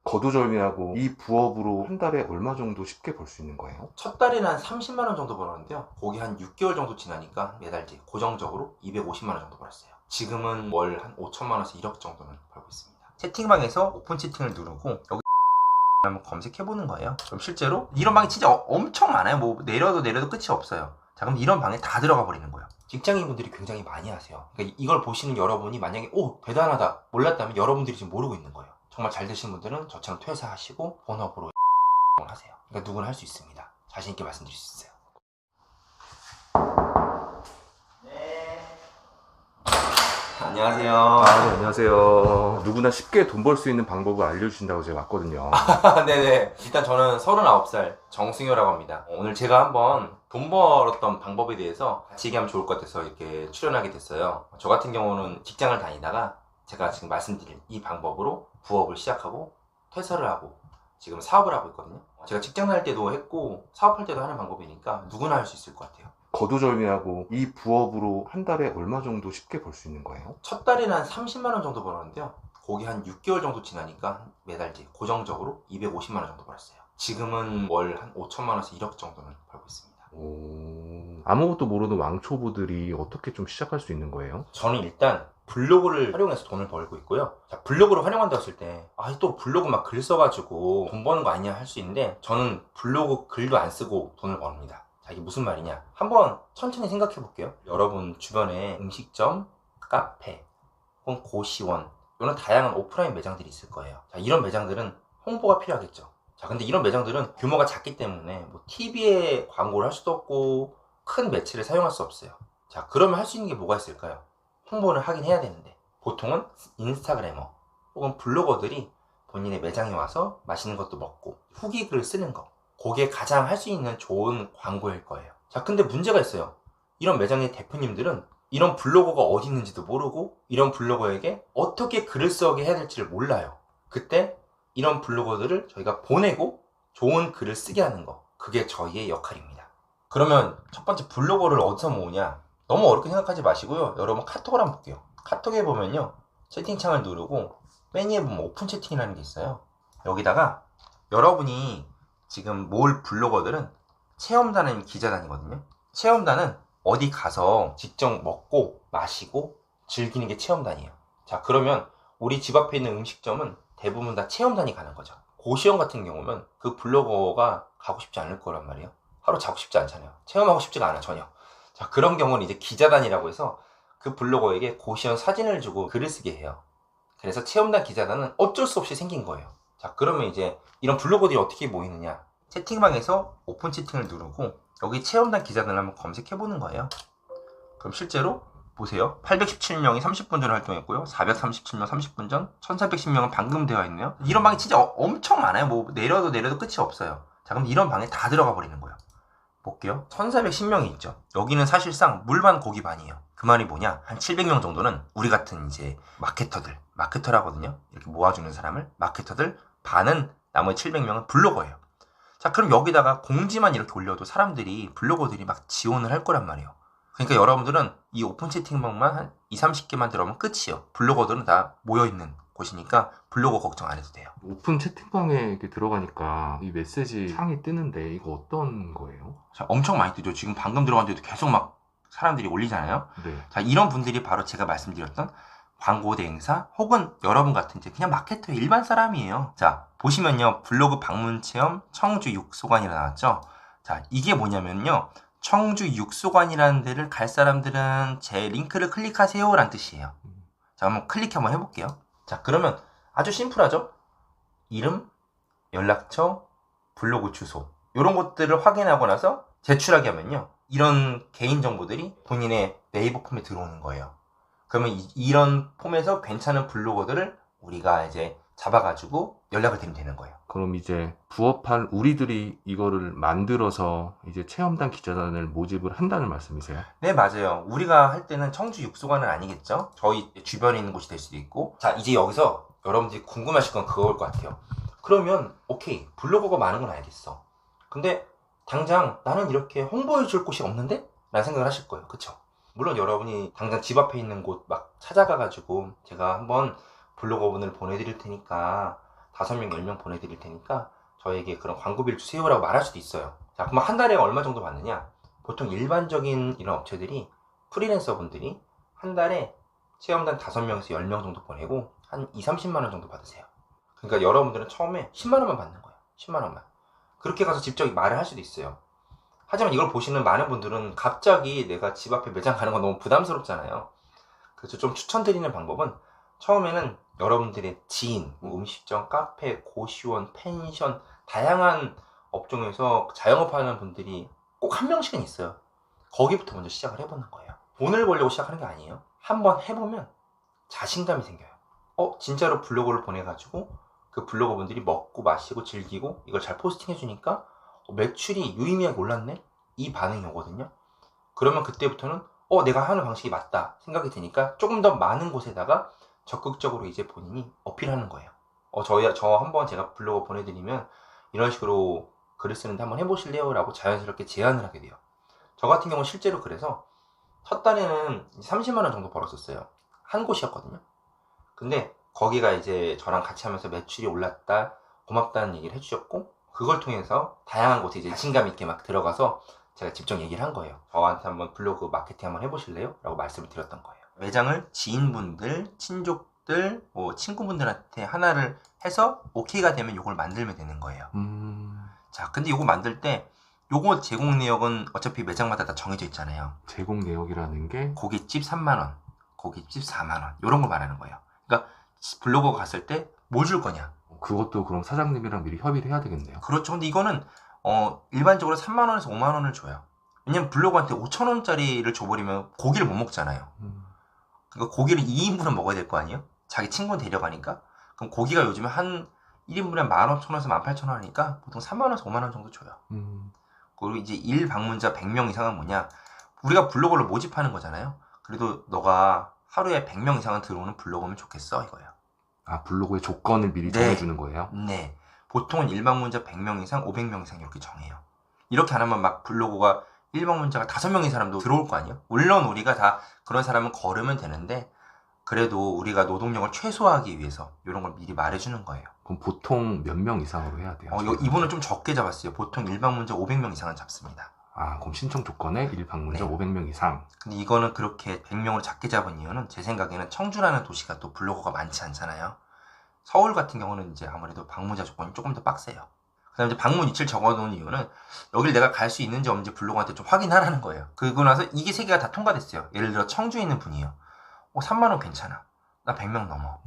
거두절미하고 이 부업으로 한 달에 얼마 정도 쉽게 벌 수 있는 거예요? 첫 달에는 한 30만 원 정도 벌었는데요. 거기 한 6개월 정도 지나니까 매달 이제 고정적으로 250만 원 정도 벌었어요. 지금은 월 한 5천만 원에서 1억 정도는 벌고 있습니다. 채팅방에서 오픈 채팅을 누르고 여기 한번 검색해보는 거예요. 그럼 실제로 이런 방이 진짜 엄청 많아요. 뭐 내려도 끝이 없어요. 자, 그럼 이런 방에 다 들어가 버리는 거예요. 직장인분들이 굉장히 많이 하세요. 그러니까 이걸 보시는 여러분이 만약에 오 대단하다 몰랐다면 여러분들이 지금 모르고 있는 거예요. 정말 잘 되시는 분들은 저처럼 퇴사하시고 본업으로 하세요. 그러니까 누구나 할 수 있습니다. 자신 있게 말씀드릴 수 있어요. 네. 안녕하세요. 네, 안녕하세요. 누구나 쉽게 돈 벌 수 있는 방법을 알려주신다고 제가 왔거든요. 네네. 일단 저는 39살 정승효라고 합니다. 오늘 제가 한번 돈 벌었던 방법에 대해서 같이 얘기하면 좋을 것 같아서 이렇게 출연하게 됐어요. 저 같은 경우는 직장을 다니다가 제가 지금 말씀드린 이 방법으로 부업을 시작하고 퇴사를 하고 지금 사업을 하고 있거든요. 제가 직장 다닐 때도 했고 사업할 때도 하는 방법이니까 누구나 할 수 있을 것 같아요. 거두절미하고 이 부업으로 한 달에 얼마 정도 쉽게 벌 수 있는 거예요? 첫 달에는 한 30만 원 정도 벌었는데요. 거기 한 6개월 정도 지나니까 매달 이제 고정적으로 250만 원 정도 벌었어요. 지금은 월 한 5천만 원에서 1억 정도는 벌고 있습니다. 아무것도 모르는 왕초보들이 어떻게 좀 시작할 수 있는 거예요? 저는 일단 블로그를 활용해서 돈을 벌고 있고요. 자, 블로그를 활용한다고 했을 때 또 블로그 막 글 써가지고 돈 버는 거 아니냐 할 수 있는데 저는 블로그 글도 안 쓰고 돈을 버립니다. 자, 이게 무슨 말이냐, 한번 천천히 생각해 볼게요. 여러분 주변에 음식점, 카페, 혹은 고시원 이런 다양한 오프라인 매장들이 있을 거예요. 자, 이런 매장들은 홍보가 필요하겠죠. 자, 근데 이런 매장들은 규모가 작기 때문에 뭐 TV에 광고를 할 수도 없고 큰 매체를 사용할 수 없어요. 자, 그러면 할 수 있는 게 뭐가 있을까요? 홍보를 하긴 해야 되는데 보통은 인스타그래머 혹은 블로거들이 본인의 매장에 와서 맛있는 것도 먹고 후기 글을 쓰는 거, 그게 가장 할 수 있는 좋은 광고일 거예요. 자, 근데 문제가 있어요. 이런 매장의 대표님들은 이런 블로거가 어디 있는지도 모르고 이런 블로거에게 어떻게 글을 쓰게 해야 될지를 몰라요. 그때 이런 블로거들을 저희가 보내고 좋은 글을 쓰게 하는 거, 그게 저희의 역할입니다. 그러면 첫 번째 블로거를 어디서 모으냐? 너무 어렵게 생각하지 마시고요. 여러분 카톡을 한번 볼게요. 카톡에 보면요, 채팅창을 누르고 맨 위에 보면 오픈 채팅이라는 게 있어요. 여기다가 여러분이 지금 모을 블로거들은 체험단은 기자단이거든요. 체험단은 어디 가서 직접 먹고 마시고 즐기는 게 체험단이에요. 자, 그러면 우리 집 앞에 있는 음식점은 대부분 다 체험단이 가는 거죠. 고시원 같은 경우는 그 블로거가 가고 싶지 않을 거란 말이에요. 하루 자고 싶지 않잖아요. 체험하고 싶지가 않아 전혀. 자, 그런 경우는 이제 기자단이라고 해서 그 블로거에게 고시원 사진을 주고 글을 쓰게 해요. 그래서 체험단 기자단은 어쩔 수 없이 생긴 거예요. 자, 그러면 이제 이런 블로거들이 어떻게 모이느냐, 채팅방에서 오픈 채팅을 누르고 여기 체험단 기자단을 한번 검색해 보는 거예요. 그럼 실제로 보세요. 817명이 30분 전에 활동했고요. 437명 30분 전, 1410명은 방금 되어 있네요. 이런 방이 진짜 엄청 많아요. 뭐 내려도 끝이 없어요. 자, 그럼 이런 방에 다 들어가 버리는 거예요. 볼게요. 1410명이 있죠. 여기는 사실상 물반 고기 반이에요. 그 말이 뭐냐, 한 700명 정도는 우리 같은 이제 마케터라거든요. 이렇게 모아주는 사람을 마케터들, 반은 나머지 700명은 블로거예요. 자, 그럼 여기다가 공지만 이렇게 올려도 사람들이, 블로거들이 막 지원을 할 거란 말이에요. 그러니까 여러분들은 이 오픈 채팅방만 한 20-30개만 들어오면 끝이에요. 블로거들은 다 모여있는 곳이니까 블로거 걱정 안 해도 돼요. 오픈 채팅방에 이렇게 들어가니까 이 메시지 창이 뜨는데 이거 어떤 거예요? 자, 엄청 많이 뜨죠. 지금 방금 들어갔는데도 계속 막 사람들이 올리잖아요. 네. 자, 이런 분들이 바로 제가 말씀드렸던 광고 대행사 혹은 여러분 같은 이제 그냥 마케터 일반 사람이에요. 자, 보시면요, 블로그 방문 체험 청주 육소관이라 나왔죠. 자, 이게 뭐냐면요, 청주 육소관이라는 데를 갈 사람들은 제 링크를 클릭하세요 라는 뜻이에요. 자, 한번 클릭 한번 해볼게요. 자, 그러면 아주 심플하죠? 이름, 연락처, 블로그 주소 이런 것들을 확인하고 나서 제출하게 하면요, 이런 개인정보들이 본인의 네이버 폼에 들어오는 거예요. 그러면 이런 폼에서 괜찮은 블로거들을 우리가 이제 잡아가지고 연락을 드리면 되는 거예요. 그럼 이제 부업할 우리들이 이거를 만들어서 이제 체험단 기자단을 모집을 한다는 말씀이세요? 네, 맞아요. 우리가 할 때는 청주 육소관은 아니겠죠? 저희 주변에 있는 곳이 될 수도 있고. 자, 이제 여기서 여러분들이 궁금하실 건 그거일 것 같아요. 그러면 오케이, 블로거가 많은 건 알겠어. 근데 당장 나는 이렇게 홍보해 줄 곳이 없는데? 라는 생각을 하실 거예요. 그쵸? 물론 여러분이 당장 집 앞에 있는 곳 막 찾아가가지고 제가 한번 블로거분을 보내드릴 테니까 5명, 10명 보내드릴 테니까 저에게 그런 광고비를 주세요라고 말할 수도 있어요. 자, 그럼 한 달에 얼마 정도 받느냐? 보통 일반적인 이런 업체들이 프리랜서 분들이 한 달에 체험단 5명에서 10명 정도 보내고 한 2, 30만 원 정도 받으세요. 그러니까 여러분들은 처음에 10만 원만 받는 거예요. 10만 원만. 그렇게 가서 직접 말을 할 수도 있어요. 하지만 이걸 보시는 많은 분들은 갑자기 내가 집 앞에 매장 가는 건 너무 부담스럽잖아요. 그래서 좀 추천드리는 방법은 처음에는 여러분들의 지인, 음식점, 카페, 고시원, 펜션, 다양한 업종에서 자영업하는 분들이 꼭 한 명씩은 있어요. 거기부터 먼저 시작을 해보는 거예요. 돈을 벌려고 시작하는 게 아니에요. 한번 해보면 자신감이 생겨요. 진짜로 블로그를 보내가지고 그 블로거 분들이 먹고 마시고 즐기고 이걸 잘 포스팅 해주니까 매출이 유의미하게 올랐네? 이 반응이 오거든요. 그러면 그때부터는 내가 하는 방식이 맞다 생각이 드니까 조금 더 많은 곳에다가 적극적으로 이제 본인이 어필하는 거예요. 저 한번 제가 블로그 보내드리면 이런 식으로 글을 쓰는데 한번 해보실래요? 라고 자연스럽게 제안을 하게 돼요. 저 같은 경우는 실제로 그래서 첫 달에는 30만 원 정도 벌었었어요. 한 곳이었거든요. 근데 거기가 이제 저랑 같이 하면서 매출이 올랐다, 고맙다는 얘기를 해주셨고, 그걸 통해서 다양한 곳에 이제 자신감 있게 막 들어가서 제가 직접 얘기를 한 거예요. 저한테 한번 블로그 마케팅 한번 해보실래요? 라고 말씀을 드렸던 거예요. 매장을 지인분들, 친족들, 친구분들한테 하나를 해서 오케이가 되면 요걸 만들면 되는 거예요. 자, 근데 요거 만들 때 요거 제공 내역은 어차피 매장마다 다 정해져 있잖아요. 제공 내역이라는 게 고깃집 3만원, 고깃집 4만원 요런 거 말하는 거예요. 그러니까 블로거 갔을 때 뭐 줄 거냐. 그것도 그럼 사장님이랑 미리 협의를 해야 되겠네요. 그렇죠. 근데 이거는 일반적으로 3만원에서 5만원을 줘요. 왜냐면 블로거한테 5천원짜리를 줘버리면 고기를 못 먹잖아요. 그러니까 고기를 2인분은 먹어야 될 거 아니에요? 자기 친구 데려가니까. 그럼 고기가 요즘에 한 1인분에 15,000원에서 18,000원 하니까 보통 3만원에서 5만원 정도 줘요. 그리고 이제 1방문자 100명 이상은 뭐냐, 우리가 블로거를 모집하는 거잖아요. 그래도 너가 하루에 100명 이상은 들어오는 블로거면 좋겠어 이거예요. 아, 블로그의 조건을 미리 네. 정해주는 거예요? 네. 보통은 1방문자 100명 이상, 500명 이상 이렇게 정해요. 이렇게 안 하면 막 블로거가 1방문자가 5명인 사람도 들어올 거 아니에요? 물론 우리가 다 그런 사람은 거르면 되는데 그래도 우리가 노동력을 최소화하기 위해서 이런 걸 미리 말해주는 거예요. 그럼 보통 몇 명 이상으로 해야 돼요? 이분은 좀 적게 잡았어요. 보통 1방문자 500명 이상은 잡습니다. 아, 그럼 신청 조건에 1방문자 네. 500명 이상. 근데 이거는 그렇게 100명을 작게 잡은 이유는 제 생각에는 청주라는 도시가 또 블로거가 많지 않잖아요. 서울 같은 경우는 이제 아무래도 방문자 조건이 조금 더 빡세요. 그 다음에 이제 방문 위치를 적어놓은 이유는 여길 내가 갈 수 있는지 없는지 블로거한테 좀 확인하라는 거예요. 그러고 나서 이게 3개가 다 통과됐어요. 예를 들어 청주에 있는 분이에요. 3만원 괜찮아. 나 100명 넘어.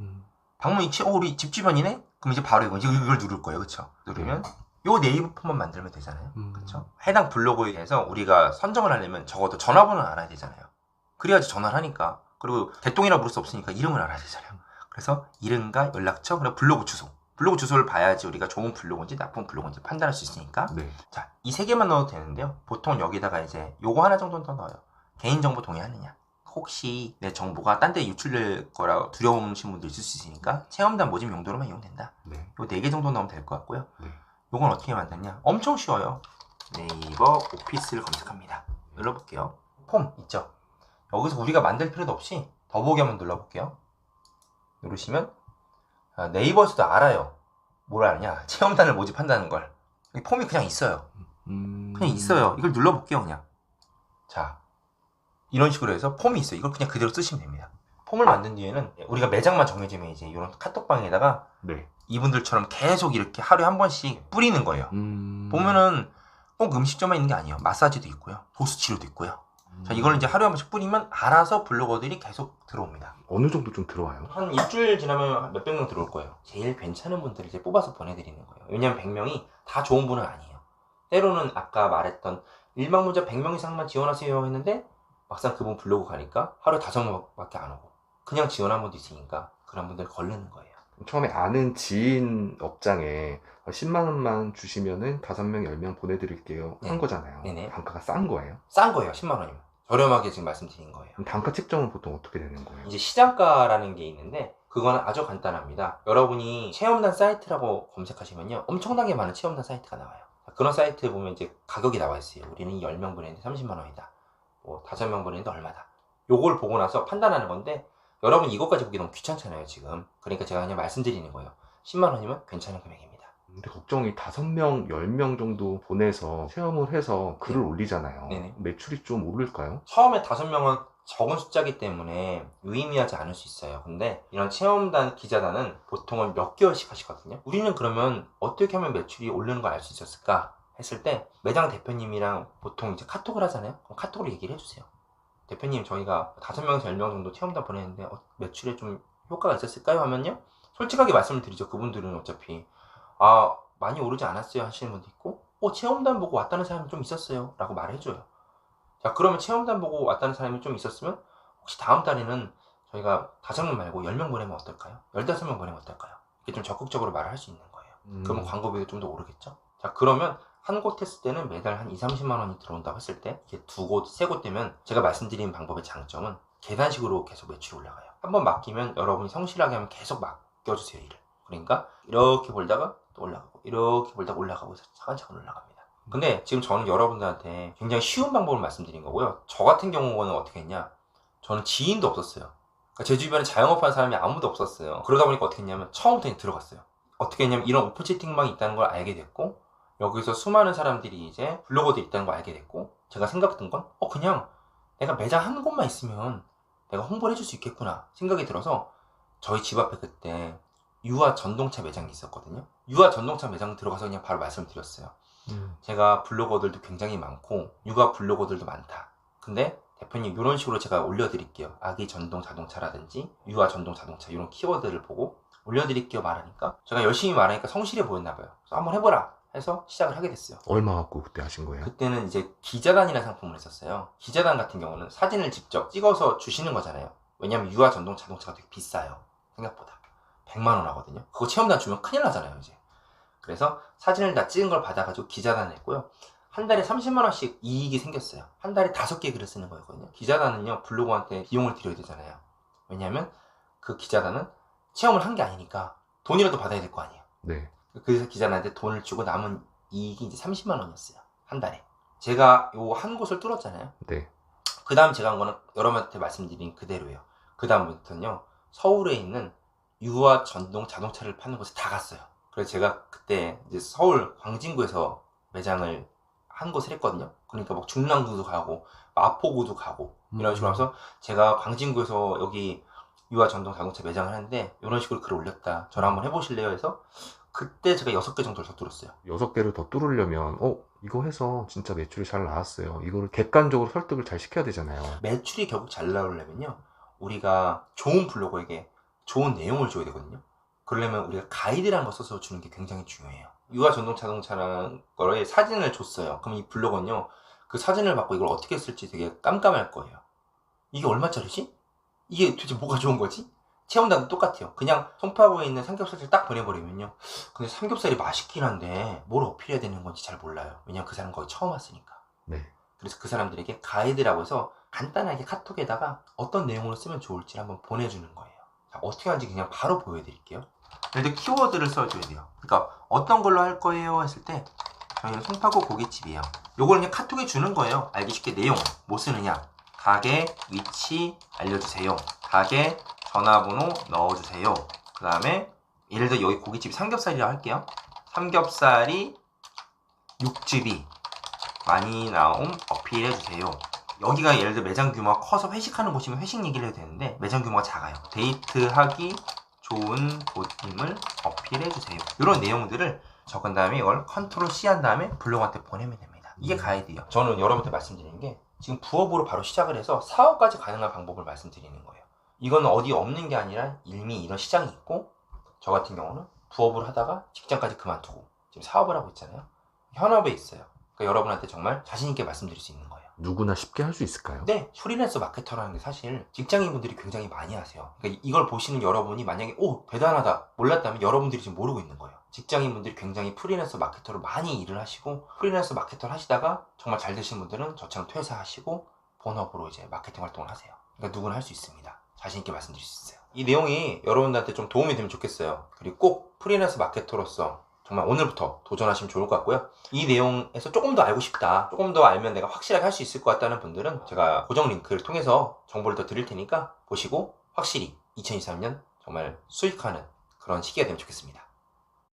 방문 위치, 우리 집 주변이네? 그럼 이제 바로 이걸 누를 거예요. 그쵸? 누르면 요 네이버 폼만 만들면 되잖아요. 그쵸? 해당 블로그에 대해서 우리가 선정을 하려면 적어도 전화번호를 알아야 되잖아요. 그래야지 전화를 하니까. 그리고 개똥이라 부를 수 없으니까 이름을 알아야 되잖아요. 그래서 이름과 연락처, 그리고 블로그 주소. 블로그 주소를 봐야지 우리가 좋은 블로그인지 나쁜 블로그인지 판단할 수 있으니까. 네. 자, 이 3개만 넣어도 되는데요. 보통 여기다가 이제 요거 하나 정도는 더 넣어요. 개인정보 동의하느냐. 혹시 내 정보가 딴 데 유출될 거라 두려우신 분도 있을 수 있으니까 체험단 모집 용도로만 이용된다. 네. 요 4개 정도 넣으면 될 것 같고요. 네. 요건 어떻게 만드냐? 엄청 쉬워요. 네이버 오피스를 검색합니다. 눌러볼게요. 폼 있죠? 여기서 우리가 만들 필요도 없이 더보기 한번 눌러볼게요. 누르시면 네이버에서도 알아요. 뭘 아냐? 체험단을 모집한다는 걸. 이 폼이 그냥 있어요. 그냥 있어요. 이걸 눌러볼게요. 그냥. 자, 이런 식으로 해서 폼이 있어요. 이걸 그냥 그대로 쓰시면 됩니다. 폼을 만든 뒤에는 우리가 매장만 정해지면 이제 이런 카톡방에다가 네. 이분들처럼 계속 이렇게 하루에 한 번씩 뿌리는 거예요. 보면은 꼭 음식점만 있는 게 아니에요. 마사지도 있고요. 도수 치료도 있고요. 자, 이걸 이제 하루에 한 번씩 뿌리면 알아서 블로거들이 계속 들어옵니다. 어느 정도 좀 들어와요? 한 일주일 지나면 몇백 명 들어올 거예요. 제일 괜찮은 분들을 이제 뽑아서 보내드리는 거예요. 왜냐면 100명이 다 좋은 분은 아니에요. 때로는 아까 말했던 1방문자 100명 이상만 지원하세요 했는데 막상 그분 블로그 가니까 하루에 5명밖에 안 오고 그냥 지원한 분도 있으니까 그런 분들 걸르는 거예요. 처음에 아는 지인 업장에 10만 원만 주시면은 5명, 10명 보내드릴게요 한 네. 거잖아요. 네네. 단가가 싼 거예요? 싼 거예요. 10만 원이면. 저렴하게 지금 말씀드린 거예요. 그럼 단가 책정은 보통 어떻게 되는 거예요? 이제 시장가라는 게 있는데 그거는 아주 간단합니다. 여러분이 체험단 사이트라고 검색하시면요. 엄청나게 많은 체험단 사이트가 나와요. 그런 사이트에 보면 이제 가격이 나와 있어요. 우리는 10명 보내는데 30만 원이다. 5명 보내는데 얼마다. 요걸 보고 나서 판단하는 건데 여러분 이것까지 보기 너무 귀찮잖아요 지금. 그러니까 제가 그냥 말씀드리는 거예요. 10만 원이면 괜찮은 금액입니다. 근데 걱정이 5명, 10명 정도 보내서 체험을 해서 글을 올리잖아요. 네네. 매출이 좀 오를까요? 처음에 5명은 적은 숫자이기 때문에 유의미하지 않을 수 있어요. 근데 이런 체험단, 기자단은 보통은 몇 개월씩 하시거든요. 우리는 그러면 어떻게 하면 매출이 오르는 걸 알 수 있었을까 했을 때 매장 대표님이랑 보통 이제 카톡을 하잖아요. 그럼 카톡으로 얘기를 해주세요. 대표님, 저희가 5명에서 10명 정도 체험단 보냈는데 매출에 좀 효과가 있었을까요? 하면요, 솔직하게 말씀을 드리죠. 그분들은 어차피 많이 오르지 않았어요 하시는 분도 있고, 체험단 보고 왔다는 사람이 좀 있었어요 라고 말해줘요. 자, 그러면 체험단 보고 왔다는 사람이 좀 있었으면 혹시 다음 달에는 저희가 5명 말고 10명 보내면 어떨까요? 15명 보내면 어떨까요? 이렇게 좀 적극적으로 말을 할 수 있는 거예요. 그러면 광고비가 좀 더 오르겠죠? 자, 그러면 한 곳 했을 때는 매달 한 2, 30만 원이 들어온다고 했을 때 이게 2곳, 3곳 되면 제가 말씀드린 방법의 장점은 계단식으로 계속 매출이 올라가요. 한번 맡기면 여러분이 성실하게 하면 계속 맡겨주세요, 일을. 그러니까 이렇게 벌다가 또 올라가고 이렇게 벌다가 올라가고 해서 차근차근 올라갑니다. 근데 지금 저는 여러분들한테 굉장히 쉬운 방법을 말씀드린 거고요. 저 같은 경우는 어떻게 했냐, 저는 지인도 없었어요. 그러니까 제 주변에 자영업하는 사람이 아무도 없었어요. 그러다 보니까 어떻게 했냐면 처음부터 들어갔어요. 어떻게 했냐면 이런 오픈 채팅방이 있다는 걸 알게 됐고, 여기서 수많은 사람들이 이제 블로거들이 있다는 걸 알게 됐고, 제가 생각했던 건 그냥 내가 매장 한 곳만 있으면 내가 홍보를 해줄 수 있겠구나 생각이 들어서 저희 집 앞에 그때 유아 전동차 매장이 있었거든요. 유아 전동차 매장 들어가서 그냥 바로 말씀드렸어요. 제가 블로거들도 굉장히 많고 육아 블로거들도 많다. 근데 대표님, 이런 식으로 제가 올려드릴게요. 아기 전동 자동차라든지 유아 전동 자동차 이런 키워드를 보고 올려드릴게요 말하니까 제가 열심히 말하니까 성실해 보였나 봐요. 그래서 한번 해보라 해서 시작을 하게 됐어요. 얼마 갖고 그때 하신 거예요? 그때는 이제 기자단이라는 상품을 했었어요. 기자단 같은 경우는 사진을 직접 찍어서 주시는 거잖아요. 왜냐면 유아 전동 자동차가 되게 비싸요. 생각보다 100만 원 하거든요. 그거 체험단 주면 큰일 나잖아요 이제. 그래서 사진을 다 찍은 걸 받아가지고 기자단을 했고요. 한 달에 30만 원씩 이익이 생겼어요. 한 달에 5개 글을 쓰는 거였거든요. 기자단은요, 블로거한테 비용을 드려야 되잖아요. 왜냐하면 그 기자단은 체험을 한 게 아니니까 돈이라도 받아야 될 거 아니에요. 네. 그래서 기자단한테 돈을 주고 남은 이익이 이제 30만 원이었어요. 한 달에. 제가 요 한 곳을 뚫었잖아요. 네. 그 다음 제가 한 거는 여러분한테 말씀드린 그대로예요. 그 다음부터는요, 서울에 있는 유아 전동 자동차를 파는 곳에 다 갔어요. 그래서 제가 그때 이제 서울 광진구에서 매장을 한 곳을 했거든요. 그러니까 뭐 중랑구도 가고 마포구도 가고 이런 식으로 하면서 제가 광진구에서 여기 유아 전동 자동차 매장을 하는데 이런 식으로 글을 올렸다, 저랑 한번 해보실래요 해서 그때 제가 6개 정도를 더 뚫었어요. 6개를 더 뚫으려면 이거 해서 진짜 매출이 잘 나왔어요. 이거를 객관적으로 설득을 잘 시켜야 되잖아요. 매출이 결국 잘 나오려면요, 우리가 좋은 블로거에게 좋은 내용을 줘야 되거든요. 그러려면 우리가 가이드라는 거 써서 주는 게 굉장히 중요해요. 유아 전동 자동차라는 거에 사진을 줬어요. 그럼 이 블로거는요, 그 사진을 받고 이걸 어떻게 쓸지 되게 깜깜할 거예요. 이게 얼마짜리지? 이게 도대체 뭐가 좋은 거지? 체험단도 똑같아요. 그냥 송파구에 있는 삼겹살을 딱 보내버리면요, 근데 삼겹살이 맛있긴 한데 뭘 어필해야 되는 건지 잘 몰라요. 왜냐면 그 사람 거의 처음 왔으니까. 네. 그래서 그 사람들에게 가이드라고 해서 간단하게 카톡에다가 어떤 내용으로 쓰면 좋을지 한번 보내주는 거예요. 자, 어떻게 하는지 그냥 바로 보여드릴게요. 예를 들어 키워드를 써줘야 돼요. 그러니까 어떤 걸로 할 거예요 했을 때 저희는 송파구 고깃집이에요. 요걸 그냥 카톡에 주는 거예요. 알기 쉽게 내용 뭐 쓰느냐, 가게 위치 알려주세요, 가게 전화번호 넣어주세요. 그 다음에 예를 들어 여기 고깃집 삼겹살이라고 할게요. 삼겹살이 육즙이 많이 나옴 어필해주세요. 여기가 예를 들어 매장 규모가 커서 회식하는 곳이면 회식 얘기를 해도 되는데 매장 규모가 작아요. 데이트하기 좋은 곳임을 어필해주세요. 이런 내용들을 적은 다음에 이걸 컨트롤 C 한 다음에 블로그한테 보내면 됩니다. 이게 가이드예요. 저는 여러분한테 말씀드리는 게 지금 부업으로 바로 시작을 해서 사업까지 가능한 방법을 말씀드리는 거예요. 이건 어디 없는 게 아니라 이미 이런 시장이 있고, 저 같은 경우는 부업을 하다가 직장까지 그만두고 지금 사업을 하고 있잖아요. 현업에 있어요. 그러니까 여러분한테 정말 자신있게 말씀드릴 수 있는 거예요. 누구나 쉽게 할 수 있을까요? 네, 프리랜서 마케터라는 게 사실 직장인분들이 굉장히 많이 하세요. 그러니까 이걸 보시는 여러분이 만약에 대단하다 몰랐다면 여러분들이 지금 모르고 있는 거예요. 직장인분들이 굉장히 프리랜서 마케터로 많이 일을 하시고, 프리랜서 마케터를 하시다가 정말 잘 되신 분들은 저처럼 퇴사하시고 본업으로 이제 마케팅 활동을 하세요. 그러니까 누구나 할 수 있습니다. 자신있게 말씀드릴 수 있어요. 이 내용이 여러분들한테 좀 도움이 되면 좋겠어요. 그리고 꼭 프리랜서 마케터로서 정말 오늘부터 도전하시면 좋을 것 같고요. 이 내용에서 조금 더 알고 싶다, 조금 더 알면 내가 확실하게 할 수 있을 것 같다는 분들은 제가 고정 링크를 통해서 정보를 더 드릴 테니까 보시고 확실히 2023년 정말 수익하는 그런 시기가 되면 좋겠습니다.